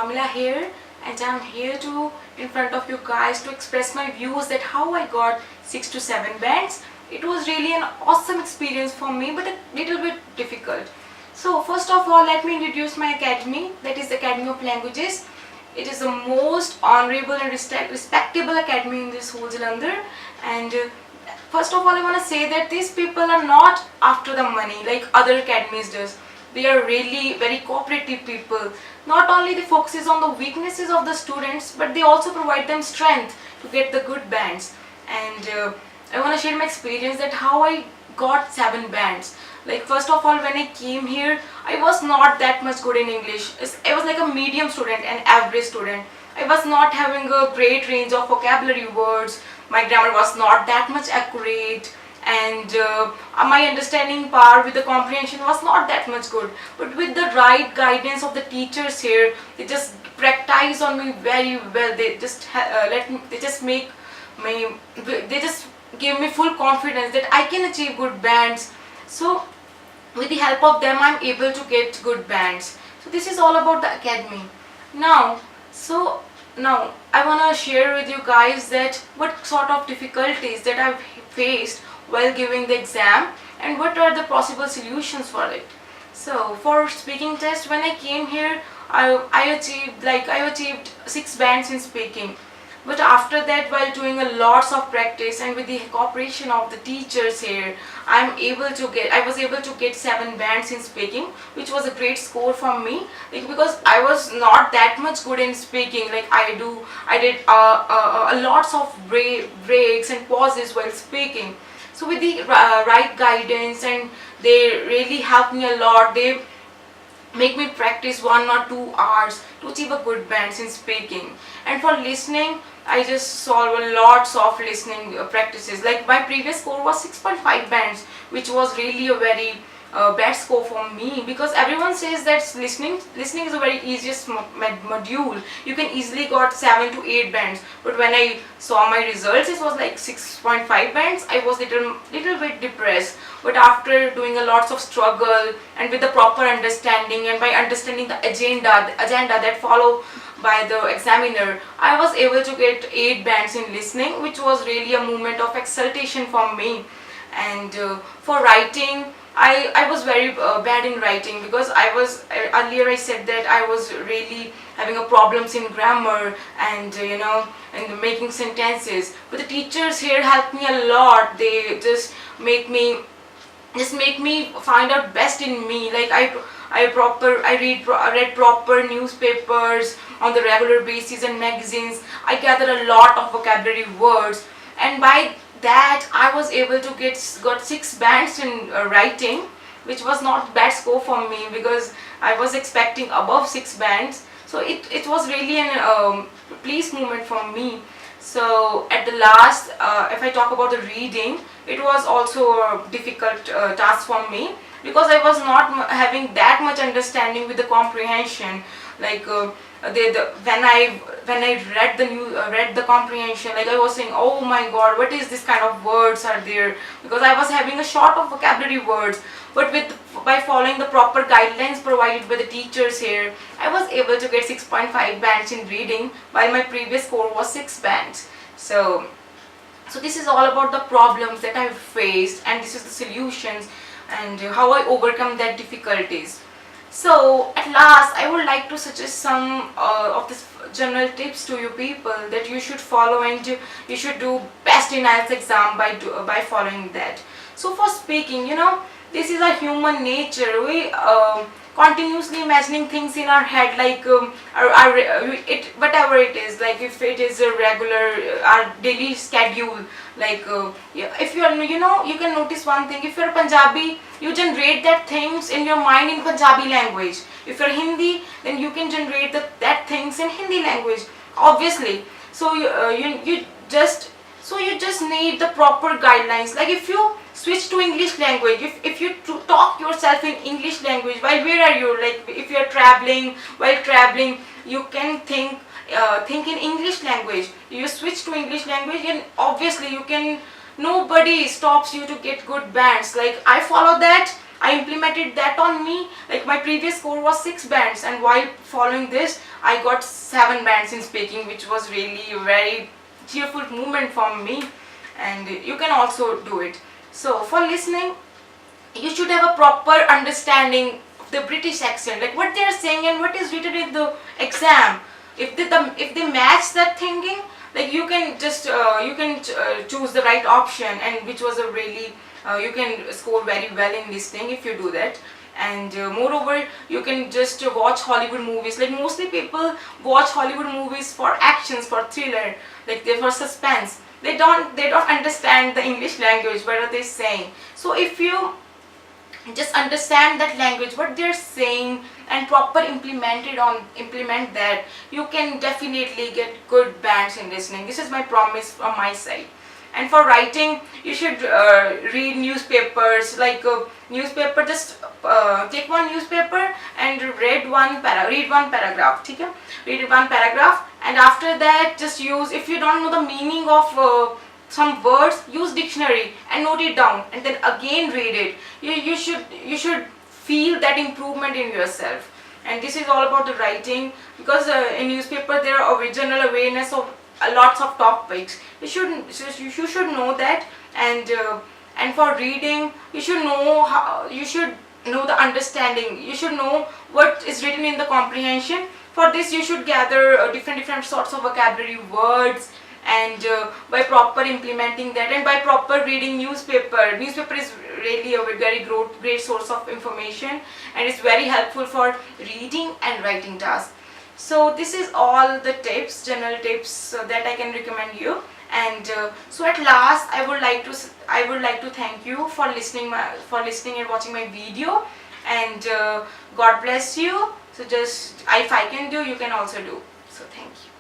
Romila here, and I'm here to in front of you guys to express my views that how I got 6 to 7 bands. It was really an awesome experience for me, but a little bit difficult. So first of all, let me introduce my academy, that is Academy of Languages. It is the most honorable and respectable academy in this whole Jalandhar. And first of all, I want to say that these people are not after the money like other academies does. They are really very cooperative people. Not only they focuses on the weaknesses of the students, but they also provide them strength to get the good bands. And I want to share my experience that how I got 7 bands. Like first of all, when I came here, I was not that much good in English. I was like a medium student, an average student. I was not having a great range of vocabulary words. My grammar was not that much accurate, and my understanding power with the comprehension was not that much good. But with the right guidance of the teachers here, they just practice on me very well. They just they just gave me full confidence that I can achieve good bands. So with the help of them, I'm able to get good bands. So this is all about the academy. Now I want to share with you guys that what sort of difficulties that I've faced while giving the exam and what are the possible solutions for it. So for speaking test, when I came here, I achieved 6 bands in speaking. But after that, while doing a lots of practice and with the cooperation of the teachers here, I was able to get 7 bands in speaking, which was a great score for me. Like, because I was not that much good in speaking. Like I did a lots of breaks and pauses while speaking. So with the right guidance, and they really helped me a lot. They make me practice 1 or 2 hours to achieve a good bands in speaking. And for listening, I just solve lots of listening practices. Like my previous score was 6.5 bands, which was really a very bad score for me, because everyone says that listening is a very easiest module. You can easily got 7 to 8 bands. But when I saw my results, it was like 6.5 bands. I was little bit depressed. But after doing a lots of struggle and with the proper understanding, and by understanding the agenda that follow by the examiner, I was able to get 8 bands in listening, which was really a moment of exultation for me. And for writing, I was very bad in writing, because earlier I said that I was really having a problems in grammar and and making sentences. But the teachers here helped me a lot. They just make me find out best in me. Like I read proper newspapers on the regular basis and magazines. I gathered a lot of vocabulary words, and by that I was able to got 6 bands in writing, which was not bad score for me, because I was expecting above 6 bands. So it was really an pleased moment for me. So at the last, if I talk about the reading, it was also a difficult task for me, because I was not having that much understanding with the comprehension. Like when I read the comprehension, like I was saying, oh my god, what is this kind of words are there? Because I was having a short of vocabulary words. But by following the proper guidelines provided by the teachers here, I was able to get 6.5 bands in reading, while my previous score was 6 bands. So this is all about the problems that I've faced, and this is the solutions and how I overcome that difficulties. So at last, I would like to suggest some of these general tips to you people that you should follow, and you should do best in I.E.L.T.S exam by following that. So for speaking, this is a human nature. We continuously imagining things in our head, like whatever it is, like if it is a regular our daily schedule, like if you are you can notice one thing. If you're Punjabi, you generate that things in your mind in Punjabi language. If you're Hindi, then you can generate that things in Hindi language, obviously. So you just need the proper guidelines. Like if you switch to English language, if you talk yourself in English language, while where are you, like if you are while traveling, you can think in English language. You switch to English language, and obviously you can nobody stops you to get good bands. Like I follow that, I implemented that on me. Like my previous score was 6 bands, and while following this I got 7 bands in speaking, which was really a very cheerful movement for me, and you can also do it. So for listening, you should have a proper understanding of the British accent, like what they are saying and what is written in the exam. If they match that thinking, like you can just choose the right option, and which was a really you can score very well in listening if you do that. And moreover, you can just watch Hollywood movies. Like mostly people watch Hollywood movies for actions, for thriller, like they for suspense. They don't understand the English language, what are they saying. So if you just understand that language, what they're saying, and proper implement that, you can definitely get good bands in listening. This is my promise from my side. And for writing, you should read newspapers. Like newspaper, just take one newspaper and read one paragraph. Okay? Read one paragraph, and after that just use, if you don't know the meaning of some words, use dictionary and note it down, and then again read it. You should feel that improvement in yourself. And this is all about the writing, because in newspaper there are original awareness of lots of topics. You should know that. And for reading, you should know the understanding. You should know what is written in the comprehension. For this you should gather different sorts of vocabulary words, and by proper implementing that, and by proper reading newspaper is really a very great source of information, and it's very helpful for reading and writing tasks. So this is all the tips, general tips that I can recommend you. And so at last I would like to thank you for listening and watching my video. And God bless you. So just, if I can do, you can also do. So thank you.